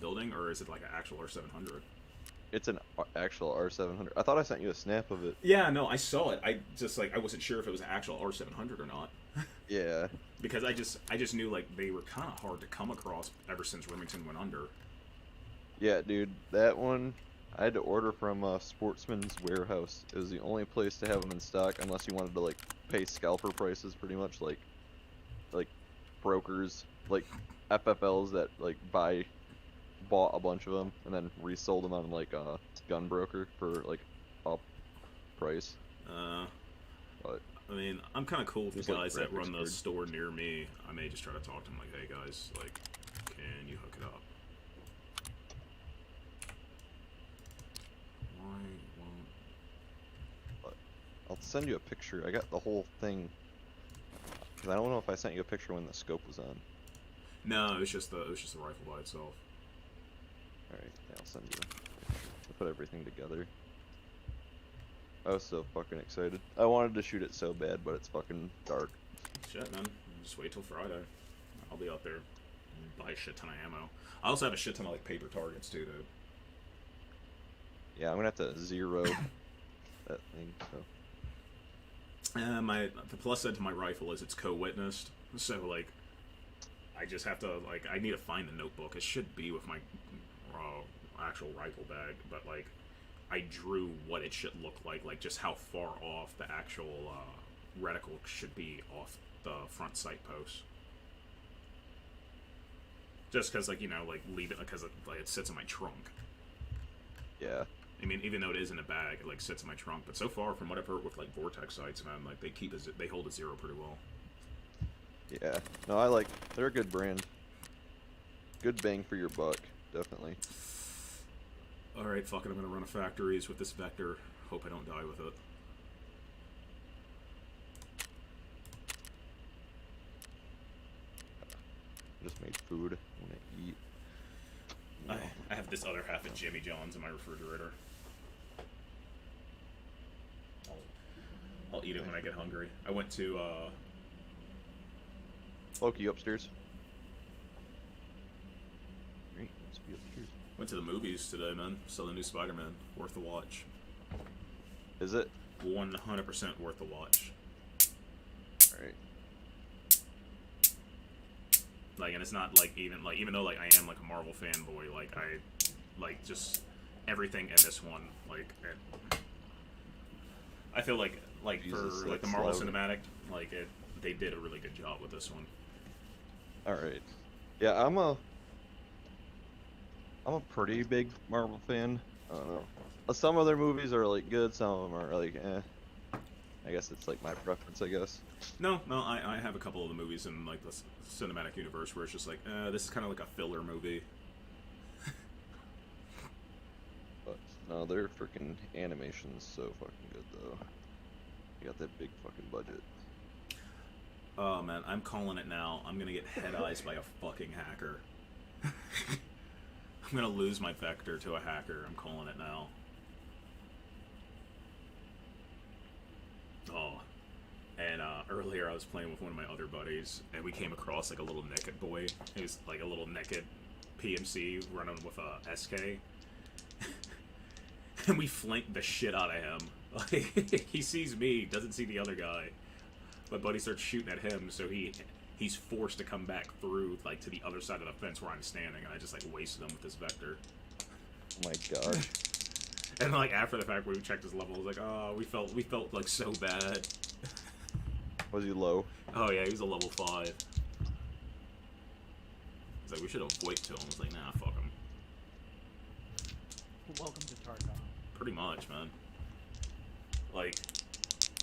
building, or is it like an actual R700? It's an actual R700. I thought I sent you a snap of it. Yeah, no, I saw it. I just like I wasn't sure if it was an actual R700 or not. Yeah. Because I just knew like they were kind of hard to come across ever since Remington went under. Yeah, dude, that one I had to order from Sportsman's Warehouse. It was the only place to have them in stock, unless you wanted to like pay scalper prices, pretty much like brokers, like FFLs that like bought a bunch of them and then resold them on like a gun broker for like up price. Uh, But I mean, I'm kind of cool with there's the like guys that graphics run the card. store near me. I may just try to talk to them, like, hey guys, like, can you hook it up? Why won't? But I'll send you a picture. I got the whole thing. Cause I don't know if I sent you a picture when the scope was on. No, it was just the rifle by itself. Alright, yeah, I'll send you a picture. I'll put everything together. I was so fucking excited. I wanted to shoot it so bad, but it's fucking dark. Shit, man. Just wait till Friday. I'll be out there and buy a shit ton of ammo. I also have a shit ton of like paper targets too, though. Yeah, I'm gonna have to zero that thing, so. The plus side to my rifle is it's co-witnessed, so like I just have to like I need to find the notebook. It should be with my actual rifle bag, but like I drew what it should look like just how far off the actual reticle should be off the front sight post. Just because like like leave it because it sits in my trunk. Yeah. I mean, even though it is in a bag, it like sits in my trunk. But so far, from what I've heard with like Vortex sights, man, like they hold a zero pretty well. Yeah. No, they're a good brand. Good bang for your buck, definitely. All right, fuck it. I'm gonna run a factories with this Vector. Hope I don't die with it. Just made food. I wanna eat. I have this other half of Jimmy John's in my refrigerator. I'll eat it when I get hungry. I went to Loki upstairs. Great, let's be upstairs. went to the movies today, man. Saw the new Spider-Man. Worth the watch. Is it? 100% worth the watch. Alright. Like, and it's not like even though like I am like a Marvel fanboy, like I like just everything in this one, like I feel like Jesus, for like the that's Marvel loud. Cinematic, like they did a really good job with this one. Alright. Yeah, I'm a pretty big Marvel fan. I don't know. Some of their movies are like good, some of them are like eh. I guess it's like my preference, I guess. No, I have a couple of the movies in like the cinematic universe where it's just like, this is kind of like a filler movie. But no, their freaking animation's so fucking good though. You got that big fucking budget. Oh man, I'm calling it now. I'm gonna get head eyes by a fucking hacker. I'm gonna lose my Vector to a hacker. I'm calling it now. Oh, and earlier I was playing with one of my other buddies, and we came across like a little naked boy. He was like a little naked PMC running with a SK, and we flanked the shit out of him. Like he sees me, doesn't see the other guy. My buddy starts shooting at him, so he's forced to come back through like to the other side of the fence where I'm standing, and I just like wasted him with this Vector. Oh my gosh. And like after the fact, when we checked his level, I was like, oh, we felt like so bad. Was he low? Oh yeah, he was a level 5. He's like, we should have waited till him. I was like, nah, fuck him. Welcome to Tarkov. Pretty much, man. Like,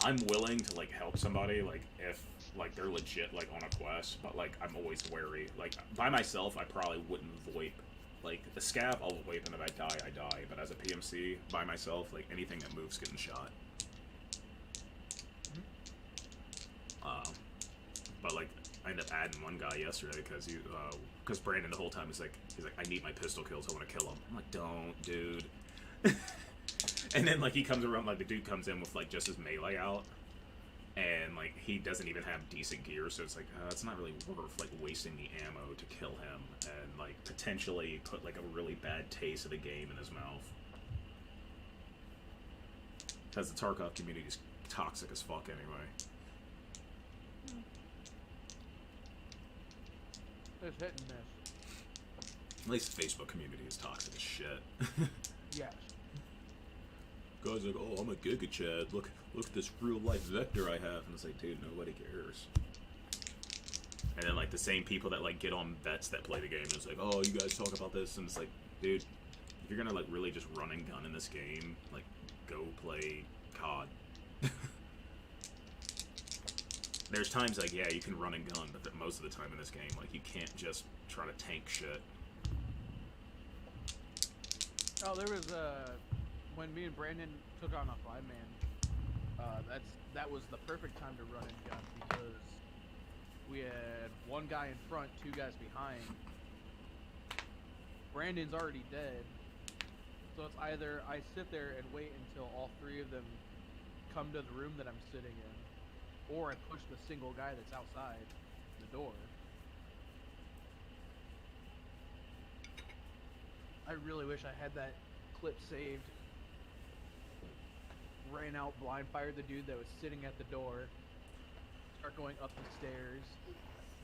I'm willing to like help somebody, like if like they're legit like on a quest, but like I'm always wary. Like by myself, I probably wouldn't VoIP. Like the scav, I'll VoIP, and if I die, I die. But as a PMC by myself, like anything that moves getting shot. But like I ended up adding one guy yesterday because Brandon the whole time he's like I need my pistol kills, I want to kill him. I'm like, don't, dude. And then like he comes around, like the dude comes in with like just his melee out, and like he doesn't even have decent gear, so it's like it's not really worth like wasting the ammo to kill him and like potentially put like a really bad taste of the game in his mouth. Because the Tarkov community is toxic as fuck anyway. It's hit and miss. At least the Facebook community is toxic as shit. Yes. Guys like, oh, I'm a Giga Chad. Look at this real life Vector I have, and it's like, dude, nobody cares. And then like the same people that like get on vets that play the game, and it's like, oh, you guys talk about this, and it's like, dude, if you're gonna like really just run and gun in this game, like, go play COD. There's times like, yeah, you can run and gun, but most of the time in this game, like, you can't just try to tank shit. Oh, there was when me and Brandon took on a 5-man. That was the perfect time to run and gun because we had one guy in front, two guys behind. Brandon's already dead, so it's either I sit there and wait until all three of them come to the room that I'm sitting in, or I push the single guy that's outside the door. I really wish I had that clip saved. Ran out, blind fired the dude that was sitting at the door. Start going up the stairs.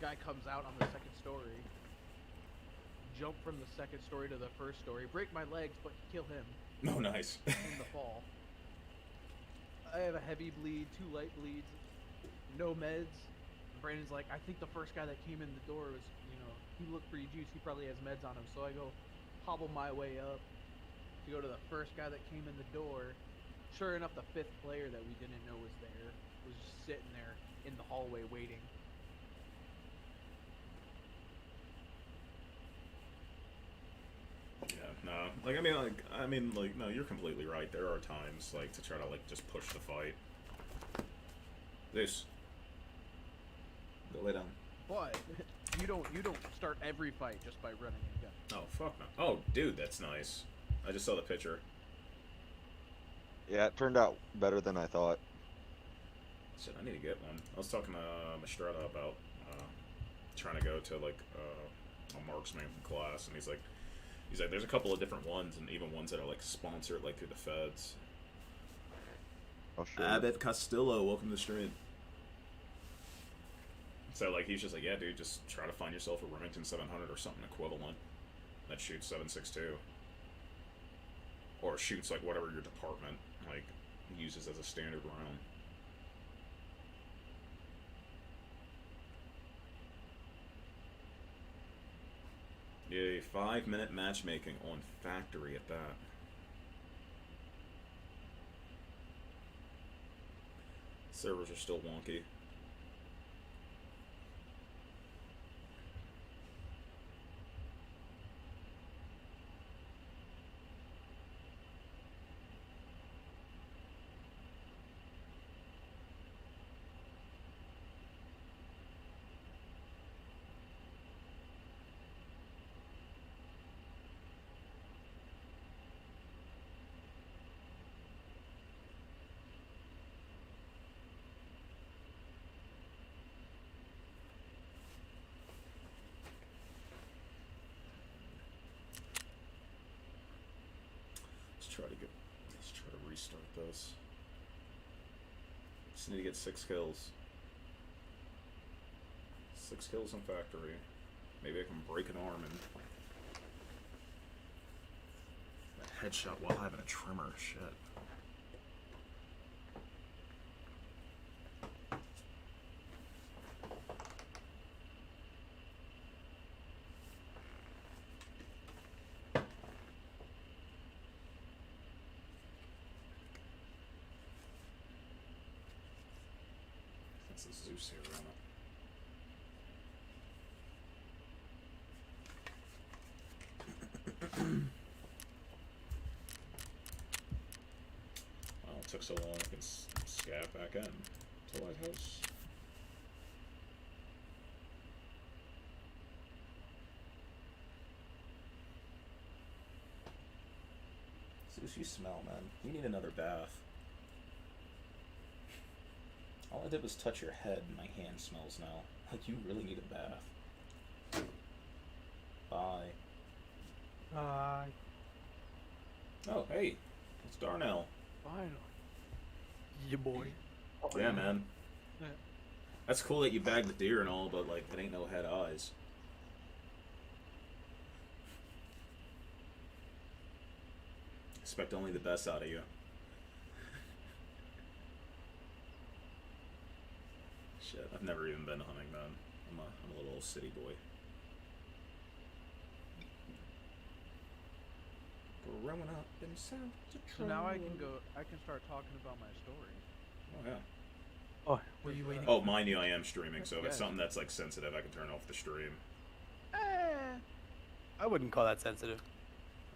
Guy comes out on the second story. Jump from the second story to the first story. Break my legs, but kill him. Oh, nice. In the fall. I have a heavy bleed, 2 light bleeds, no meds. Brandon's like, I think the first guy that came in the door was, he looked pretty juicy. He probably has meds on him. So I go hobble my way up to go to the first guy that came in the door. Sure enough, the 5th player that we didn't know was there was just sitting there in the hallway waiting. Yeah, no. No, you're completely right. There are times, like, to try to, like, just push the fight. This. Go lay down. But you don't start every fight just by running and gun. Oh, fuck no. Oh, dude, that's nice. I just saw the picture. Yeah, it turned out better than I thought. Shit, I need to get one. I was talking to Mastretta about trying to go to, like, a marksman class, and he's like, there's a couple of different ones, and even ones that are, like, sponsored, like, through the feds. Oh, sure. Abed Castillo, welcome to the stream. So, like, he's just like, yeah, dude, just try to find yourself a Remington 700 or something equivalent that shoots 7.62. Or shoots, like, whatever your department, like, uses as a standard round. Yay, 5-minute matchmaking on Factory at that. Servers are still wonky. Let's try to restart this. Just need to get 6 kills. 6 kills in Factory. Maybe I can break an arm and a headshot while having a tremor. Shit. Zeus here on it. Well, it took so long I can scav back in to Lighthouse. Zeus, you smell, man. You need another bath. All I did was touch your head and my hand smells now. Like, you really need a bath. Bye. Bye. Oh, hey. It's Darnell. Finally. Yeah, boy. Yeah, man. Yeah. That's cool that you bagged the deer and all, but, like, it ain't no head eyes. Expect only the best out of you. Shit, I've never even been hunting, man. I'm a little city boy. Growing up in South So Detroit. now I can start talking about my story. Oh, yeah. Oh, were you waiting? Oh, mind you, I am streaming, so if it's Yes. something that's, like, sensitive, I can turn off the stream. I wouldn't call that sensitive.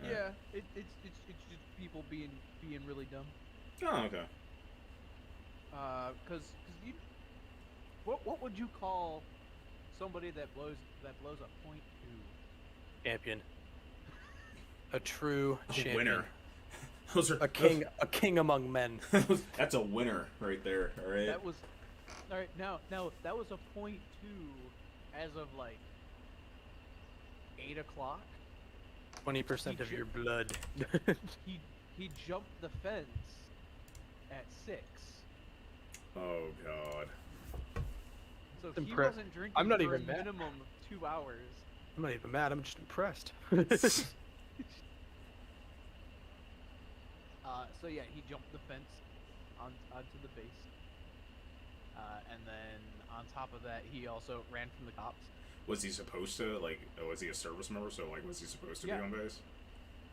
Yeah, it's just people being really dumb. Oh, okay. Cause you, what would you call somebody that blows a .2? Champion. A true A champion. winner. Those are A king among men. That's a winner right there. All right. That was, all right. Now that was a .2 as of like 8 o'clock. 20% of your blood. He jumped the fence at 6. Oh God. So he Impre- wasn't drinking I'm not for even a mad. minimum of 2 hours. I'm not even mad. I'm just impressed. So yeah, he jumped the fence onto the base, and then on top of that, he also ran from the cops. Was he supposed to like? Was he a service member? So like, was he supposed to Yeah. be on base?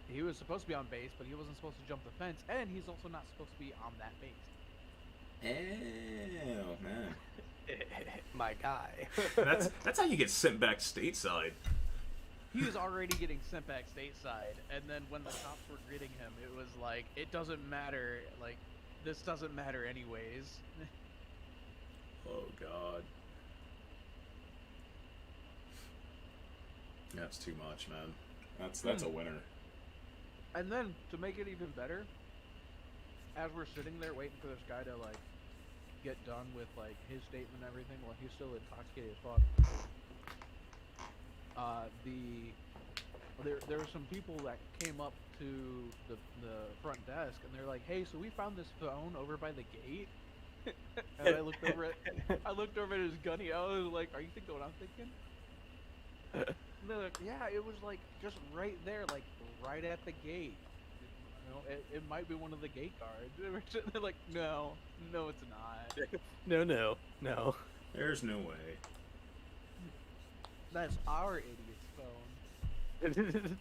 He was supposed to be on base, but he wasn't supposed to jump the fence, and he's also not supposed to be on that base. Oh man. My guy. That's how you get sent back stateside. He was already getting sent back stateside, and then when the cops were greeting him, it was like, it doesn't matter, like, this doesn't matter anyways. Oh God. That's too much, man. That's a winner. And then, to make it even better, as we're sitting there waiting for this guy to, like, get done with, like, his statement and everything while he's still intoxicated as fuck, there were some people that came up to the front desk, and they're like, hey, so we found this phone over by the gate. And I looked over at his gunny. I was like, are you thinking what I'm thinking? And they're like, yeah, it was like just right there, like right at the gate. You know, it might be one of the gate guards. They're like, no, it's not. No. There's no way. That's our idiot's phone.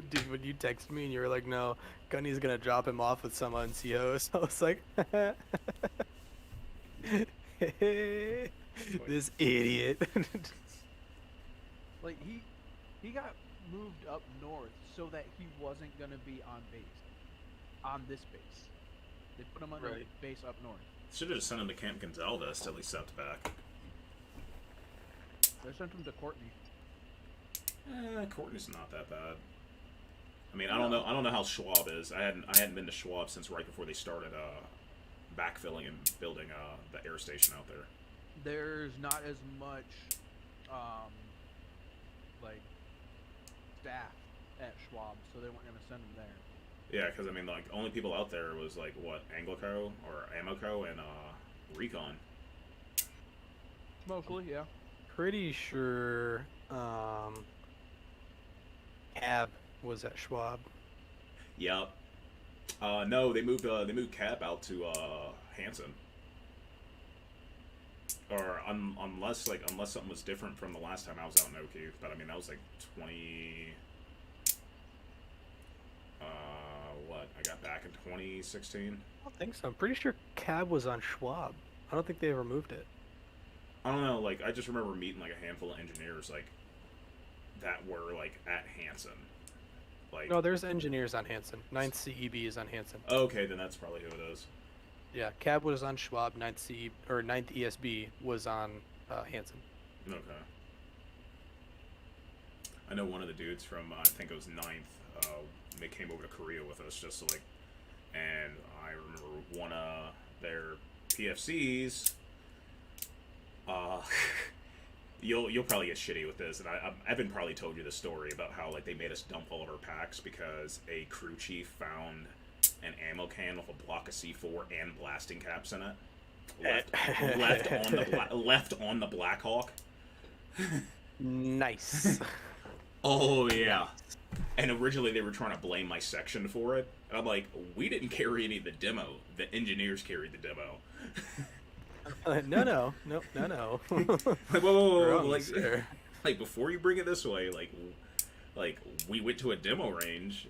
Dude, when you text me and you were like, no, Gunny's gonna drop him off with some NCOs, I was like, this idiot. Like he got moved up north so that he wasn't gonna be on this base. They put him on a Right. base up north. Should have just sent him to Camp Gonzalez till he stepped back. They sent him to Courtney. Courtney's not that bad. I mean, I don't know how Schwab is. I hadn't been to Schwab since right before they started backfilling and building the air station out there. There's not as much like staff at Schwab, so they weren't gonna send him there. Yeah, because I mean, like, only people out there was like what, Anglico or Amoco and Recon. Mostly, yeah. Pretty sure Cab was at Schwab. Yep. No, they moved Cap out to Hanson. Or unless something was different from the last time I was out in Oak Heath, but I mean that was like 20. What? I got back in 2016. I don't think so. I'm pretty sure Cab was on Schwab. I don't think they ever moved it. I don't know. Like I just remember meeting like a handful of engineers like that were like at Hanson. Like No, there's engineers on Hanson. 9th CEB is on Hanson. okay, then that's probably who it is. Yeah, Cab was on Schwab. 9th CEB or 9th ESB was on Hanson. Okay. I know one of the dudes from I think it was 9th. They came over to Korea with us just to like, and I remember one of their PFCs, you'll probably get shitty with this, and Evan probably told you the story about how like they made us dump all of our packs because a crew chief found an ammo can with a block of C4 and blasting caps in it. Left on the Blackhawk. Nice. Oh yeah. And originally they were trying to blame my section for it. And I'm like, we didn't carry any of the demo. The engineers carried the demo. No. Whoa. Wrong, Like, sir. like before you bring it this way, like we went to a demo range,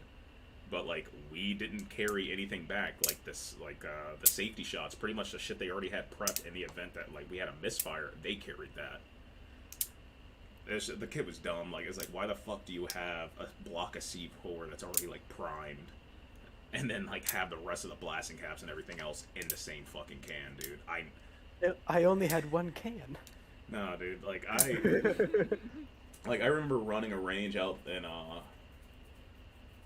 but like we didn't carry anything back. Like this, the safety shots, pretty much the shit they already had prepped in the event that like we had a misfire. They carried that. The kid was dumb. Like, it's like, why the fuck do you have a block of C4 that's already like primed, and then like have the rest of the blasting caps and everything else in the same fucking can, dude? I only had one can. No, dude. Like I remember running a range out in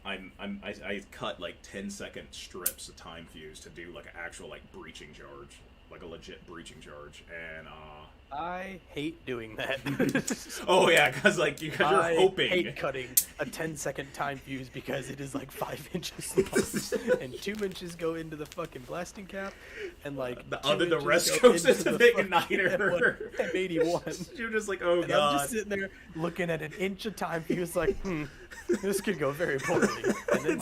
I cut like 10-second strips of time fuse to do like an actual like breaching charge, like a legit breaching charge, and I hate doing that. oh yeah, because you're hoping. I hate cutting a 10-second time fuse because it is like 5 inches long, and 2 inches go into the fucking blasting cap, and like the rest goes into the igniter. M81. You're just like, oh and god. I'm just sitting there looking at an inch of time fuse, like, this could go very poorly. And then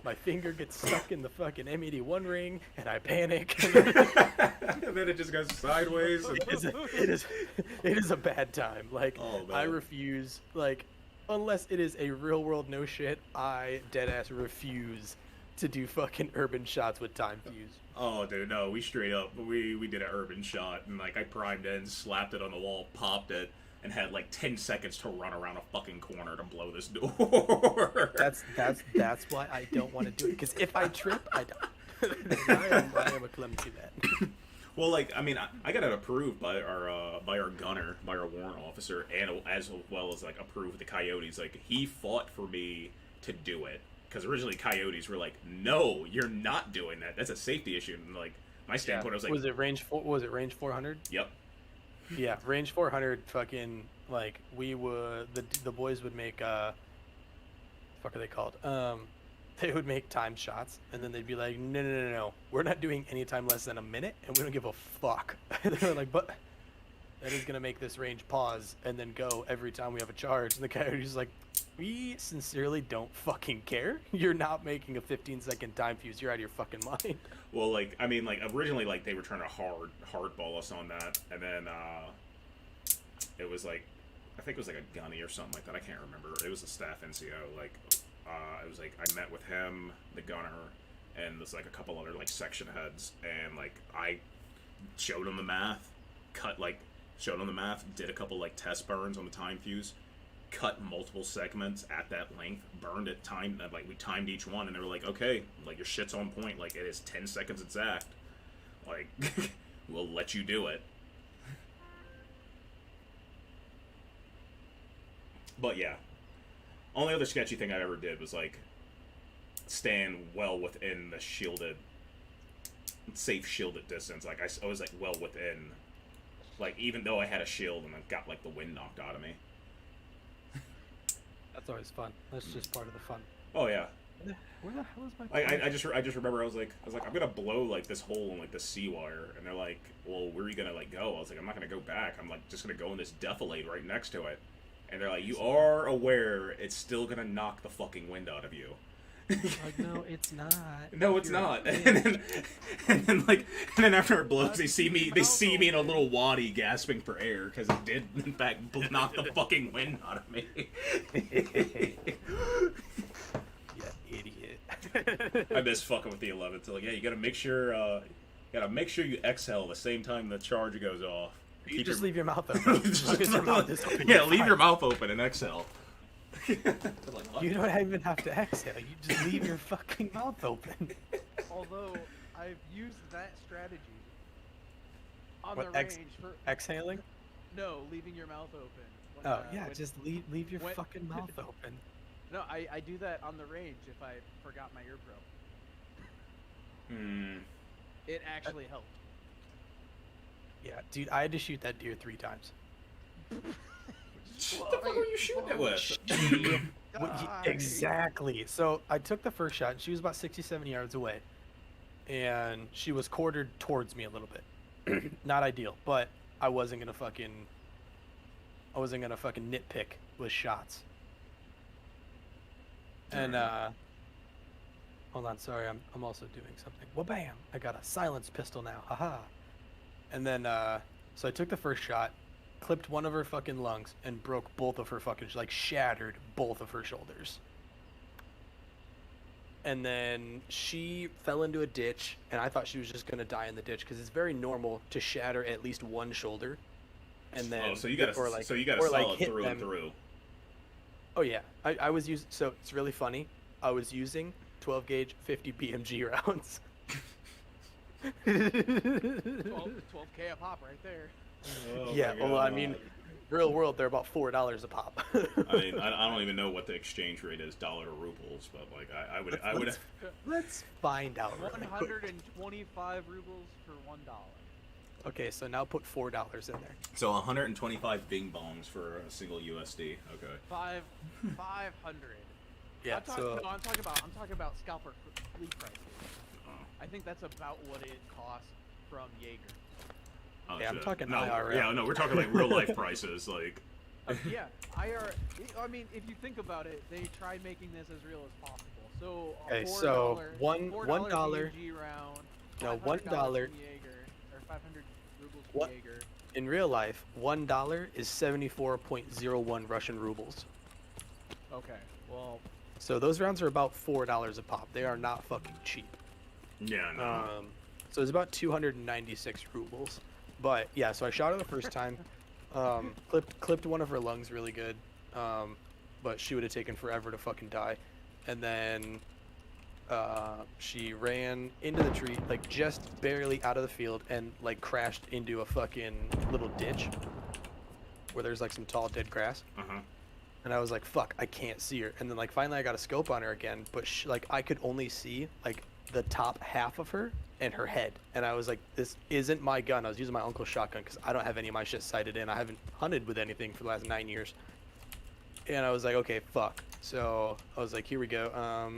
my finger gets stuck in the fucking M81 ring, and I panic. And then it just goes sideways. It is a bad time. Like, oh, I refuse, like, unless it is a real world no shit, I deadass refuse to do fucking urban shots with time fuse. Oh, dude, no, we straight up, we did an urban shot, and like I primed in, slapped it on the wall, popped it, and had like 10 seconds to run around a fucking corner to blow this door. That's why I don't want to do it, because if I trip, I die. I am a clumsy man. Well, like, I mean, I got it approved by our gunner, by our warrant officer, and as well as like approved with the Coyotes. Like, he fought for me to do it, because originally Coyotes were like, "No, you're not doing that. That's a safety issue." And like, my standpoint, I was like, was it range 400? Yep. Yeah, range 400. Fucking like we would the boys would make fuck are they called? They would make time shots, and then they'd be like, no, we're not doing any time less than a minute, and we don't give a fuck. And they were like, but that is gonna make this range pause and then go every time we have a charge. And the Coyote's like, we sincerely don't fucking care. You're not making a 15-second time fuse. You're out of your fucking mind. Well, like, I mean, like, originally, like, they were trying to hardball us on that, and then it was like, I think it was like a gunny or something like that. I can't remember. It was a staff NCO, like. It was like I met with him, the gunner, and there's like a couple other like section heads, and like I showed him the math, did a couple like test burns on the time fuse, cut multiple segments at that length, burned it, we timed each one, and they were like, okay, like your shit's on point, like it is 10 seconds exact, like we'll let you do it. But yeah. Only other sketchy thing I ever did was, like, stand well within the safe shielded distance. Like, I was, like, well within, like, even though I had a shield and I got, like, the wind knocked out of me. That's always fun. That's just part of the fun. Oh, yeah. Where the hell is my I just remember I was like, I'm gonna blow, like, this hole in, like, the sea wire. And they're like, well, where are you gonna, like, go? I was like, I'm not gonna go back. I'm, like, just gonna go in this defilade right next to it. And they're like, you are aware it's still gonna knock the fucking wind out of you. Like, no, it's not. No, it's not. And then after it blows, they see me in a little wadi gasping for air because it did in fact knock the fucking wind out of me. You idiot. I miss fucking with the 11. So like, yeah, you gotta make sure you exhale at the same time the charge goes off. You just leave your mouth open. Yeah, leave your mouth open and exhale. Like, you don't even have to exhale. You just leave your fucking mouth open. Although I've used that strategy on What, the range for exhaling? no, leaving your mouth open. Oh yeah, just leave your fucking mouth open. No, I do that on the range if I forgot my ear probe. It actually helped. Yeah, dude, I had to shoot that deer 3 times. What the fuck are you shooting it with? Exactly. So I took the first shot, and she was about 60, 70 yards away, and she was quartered towards me a little bit. Not ideal, but I wasn't gonna fucking nitpick with shots. And hold on, sorry, I'm also doing something. Well, bam! I got a silenced pistol now, haha. And then so I took the first shot, clipped one of her fucking lungs, and broke both of her fucking, like, shattered both of her shoulders. And then she fell into a ditch, and I thought she was just gonna die in the ditch because it's very normal to shatter at least one shoulder, and then so you gotta solid hit through them. and through. Oh yeah, I was using, so it's really funny. I was using 12 gauge 50 BMG rounds. 12K a pop right there. Oh Yeah, my well, God. I mean, real world, they're about $4 a pop. I mean, I don't even know what the exchange rate is, dollar to rubles, but like I would. Let's find out. Really quick. 125 rubles for $1. Okay, so now put $4 in there. So 125 bing bongs for a single USD. Okay. 500. Yeah, I'm talking about scalper fleet prices. Oh. I think that's about what it costs from Jaeger. Oh, Yeah, I'm shit. talking no, IRL. Yeah, no, we're talking like real life prices. Like, Yeah, I mean, if you think about it, they tried making this as real as possible. So Okay, $4, so $1 $4 BMG round, No, $500 $1 from Jaeger, or 500 rubles from What? Jaeger. in real life, $1 is 74.01 Russian rubles. Okay, well, So those rounds are about $4 a pop. They are not fucking cheap. yeah, no. So it's about 296 rubles. But yeah, so I shot her the first time, clipped one of her lungs really good, but she would have taken forever to fucking die. And then she ran into the tree, like just barely out of the field, and like crashed into a fucking little ditch where there's like some tall dead grass. Uh-huh. And I was like, fuck, I can't see her. And then like finally I got a scope on her again, but like I could only see like the top half of her and her head. And I was like, this isn't my gun. I was using my uncle's shotgun because I don't have any of my shit sighted in. I haven't hunted with anything for the last 9 years. And I was like, okay, fuck. So I was like, here we go.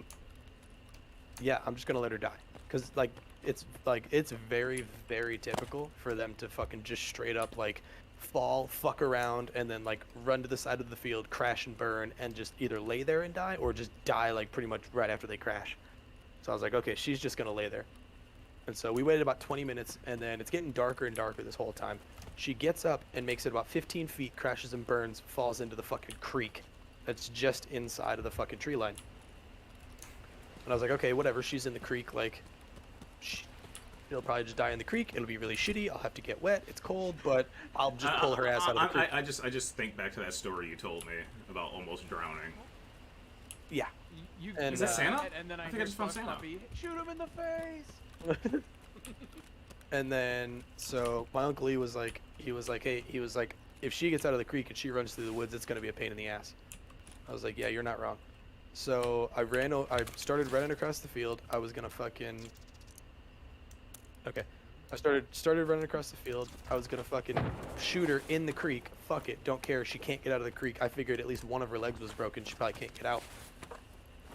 Yeah, I'm just gonna let her die. Cause it's very, very typical for them to fucking just straight up like fall, fuck around, and then like run to the side of the field, crash and burn, and just either lay there and die or just die like pretty much right after they crash. So I was like, okay, she's just gonna lay there. And so we waited about 20 minutes, and then it's getting darker and darker this whole time. She gets up and makes it about 15 feet, crashes and burns, falls into the fucking creek that's just inside of the fucking tree line. And I was like, okay, whatever, she's in the creek, like, she'll probably just die in the creek. It'll be really shitty. I'll have to get wet. It's cold, but I'll just pull her ass out of the creek. I just think back to that story you told me about almost drowning. Yeah. And, Is that Santa? And then I think I just found Santa. Puppy, shoot him in the face. And then, so my Uncle Lee was like, if she gets out of the creek and she runs through the woods, it's going to be a pain in the ass. I was like, yeah, you're not wrong. So I started running across the field. I was going to fucking, okay. I started running across the field. I was going to fucking shoot her in the creek. Fuck it. Don't care. She can't get out of the creek. I figured at least one of her legs was broken. She probably can't get out.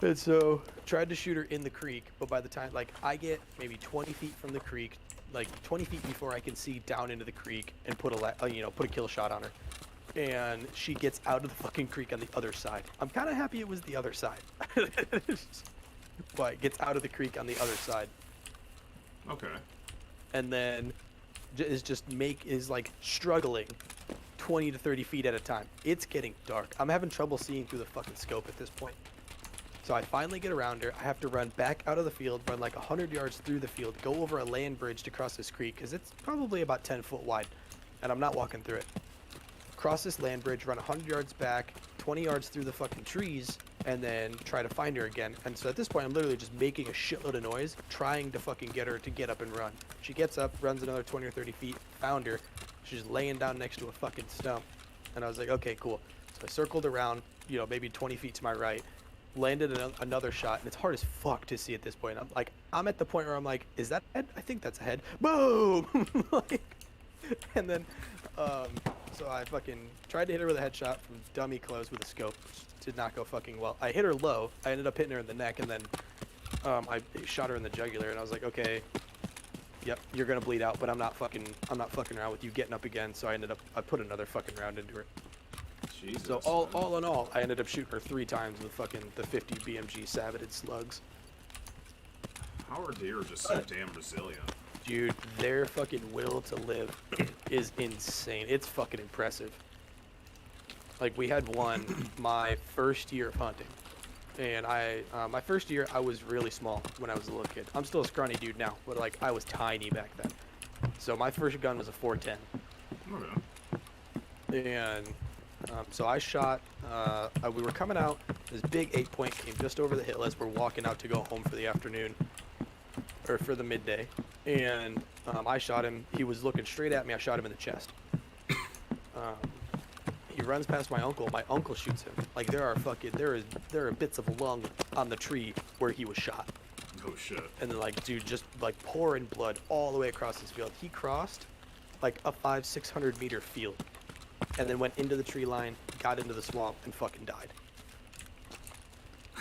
And so tried to shoot her in the creek, but by the time, like, I get maybe 20 feet from the creek, like 20 feet before I can see down into the creek and put a kill shot on her. And she gets out of the fucking creek on the other side. I'm kind of happy it was the other side. But gets out of the creek on the other side. Okay. And then is like struggling 20 to 30 feet at a time. It's getting dark. I'm having trouble seeing through the fucking scope at this point. So I finally get around her. I have to run back out of the field, run like 100 yards through the field, go over a land bridge to cross this creek, because it's probably about 10 foot wide, and I'm not walking through it. Cross this land bridge, run 100 yards back, 20 yards through the fucking trees, and then try to find her again. And so at this point, I'm literally just making a shitload of noise, trying to fucking get her to get up and run. She gets up, runs another 20 or 30 feet, found her. She's laying down next to a fucking stump. And I was like, okay, cool. So I circled around, maybe 20 feet to my right, landed another shot, and it's hard as fuck to see at this point. I'm at the point where I'm like, is that a head? I think that's a head. Boom! Like, And then, so I fucking tried to hit her with a headshot from dummy close with a scope, which did not go fucking well. I hit her low. I ended up hitting her in the neck, and then I shot her in the jugular, and I was like, okay, yep, you're gonna bleed out, but I'm not fucking around with you getting up again. So I put another fucking round into her. Jesus. So all in all, I ended up shooting her 3 times with fucking the 50 BMG Saveted slugs. How are deer just so damn resilient? Dude, their fucking will to live is insane. It's fucking impressive. Like, we had one my first year of hunting. And my first year, I was really small when I was a little kid. I'm still a scrawny dude now, but, like, I was tiny back then. So my first gun was a 410. Okay. And so I shot, we were coming out, this big 8-point came just over the hill as we're walking out to go home for the afternoon, or for the midday, and I shot him. He was looking straight at me. I shot him in the chest. He runs past my uncle shoots him. Like, there are bits of lung on the tree where he was shot. Oh shit. And then, like, dude, just like pouring blood all the way across this field. He crossed like a 500-600 meter field and then went into the tree line, got into the swamp, and fucking died.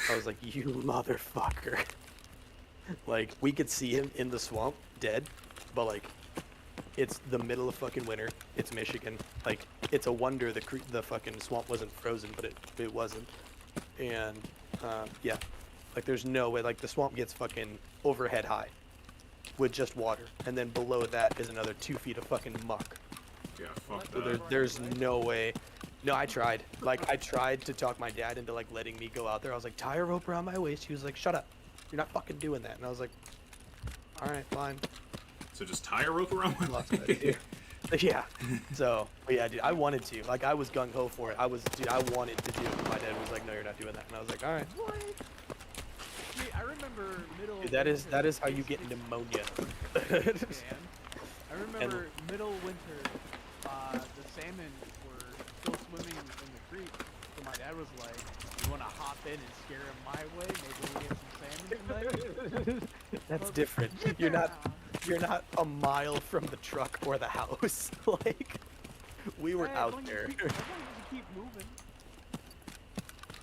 I was like, you motherfucker. Like, we could see him in the swamp, dead, but, like, it's the middle of fucking winter. It's Michigan. Like, it's a wonder the fucking swamp wasn't frozen, but it wasn't. And, yeah. Like, there's no way. Like, the swamp gets fucking overhead high with just water. And then below that is another 2 feet of fucking muck. Yeah, fuck So that. there's no way. No, I tried. Like, I tried to talk my dad into, like, letting me go out there. I was like, tie a rope around my waist. He was like, shut up. You're not fucking doing that. And I was like, all right, fine. So just tie a rope around my Lost leg. that, dude. Yeah. So, but yeah, dude, I wanted to. Like, I was gung ho for it. I wanted to do it. My dad was like, no, you're not doing that. And I was like, all right. What? See, I remember middle. Dude, that is how you get pneumonia. I remember middle winter, the salmon were still swimming in the creek. So my dad was like, "You want to hop in and scare him my way? Maybe we'll get some salmon tonight." That's different. You're not a mile from the truck or the house. Like, we were out there. As long as you keep moving.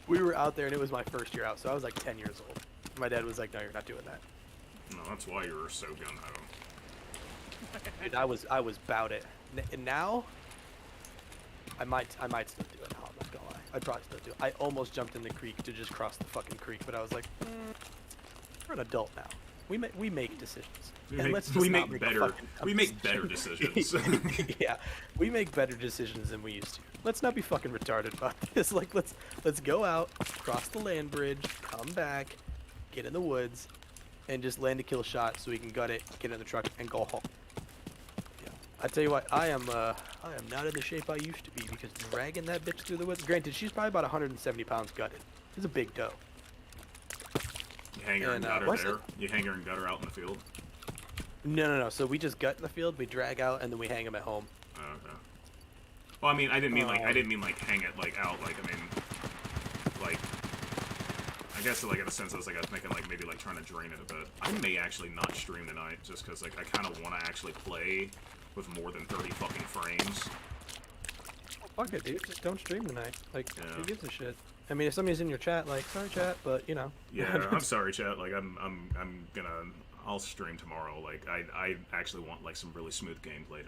We were out there, and it was my first year out, so I was like 10 years old. My dad was like, no, you're not doing that. No, that's why you were so gung-ho. Dude, I was about it. And now, I might still do it. No, I'm not gonna lie. I'd probably still do it. I almost jumped in the creek to just cross the fucking creek, but I was like, we're an adult now. We make decisions. We make better decisions. Yeah, we make better decisions than we used to. Let's not be fucking retarded about this. Like, let's go out, cross the land bridge, come back, get in the woods, and just land a kill shot so we can gut it, get in the truck, and go home. Yeah. I tell you what, I am not in the shape I used to be because dragging that bitch through the woods. Granted, she's probably about 170 pounds gutted. It's a big doe. You hang her in gutter there? You hang her in gutter out in the field? No. So we just gut in the field, we drag out, and then we hang them at home. Oh, okay. Well, I mean, I didn't mean like hang it like out. Like, I mean, like, I guess like in a sense I was thinking like maybe like trying to drain it a bit. I may actually not stream tonight just because like I kind of want to actually play with more than 30 fucking frames. Fuck it, dude. Just don't stream tonight. Like, Yeah. who gives a shit? I mean, if somebody's in your chat, like, sorry, chat, but you know. Yeah, I'm sorry, chat. Like, I'll stream tomorrow. Like, I actually want like some really smooth gameplay